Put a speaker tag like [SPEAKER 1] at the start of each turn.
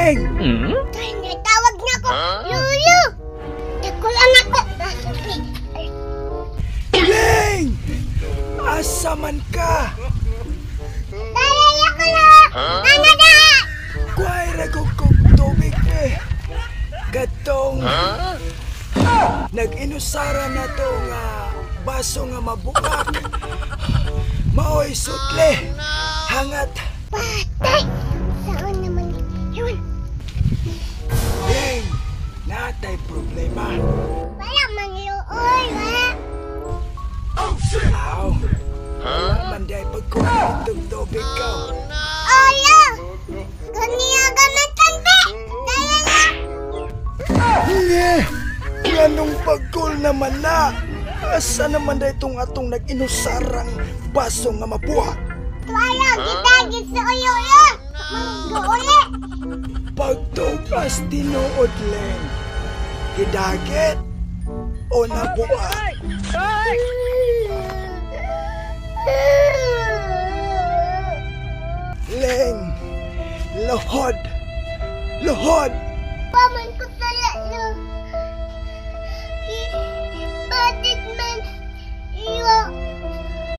[SPEAKER 1] Leng!
[SPEAKER 2] Kaya natawag na ko. Yuyu! Takulan ako.
[SPEAKER 1] Leng! Asa man ka?
[SPEAKER 2] Daya ko na! Ano na?
[SPEAKER 1] Kuhay ragugkog tubig eh. Katong nag-inusara na to nga baso nga mabukak. Maoy sutli. Hangat.
[SPEAKER 2] Patay! Saan naman yun?
[SPEAKER 1] Leng! Natay problema.
[SPEAKER 2] Wala man luoy, wala.
[SPEAKER 1] Aw! Wala man day pagkuhan itong tubig ka.
[SPEAKER 2] Olo! Kaniya gamitan, be! Daya na!
[SPEAKER 1] Hindi! Ganong pagkul naman na! Asa naman da itong atong nag-inusarang baso nga mabuha?
[SPEAKER 2] Wala kita gisa ulo! Mangguuli!
[SPEAKER 1] Pagtugas tinuod, Leng. Gidagit o nabuha? Leng! Lohod! Lohod!
[SPEAKER 2] Paman ko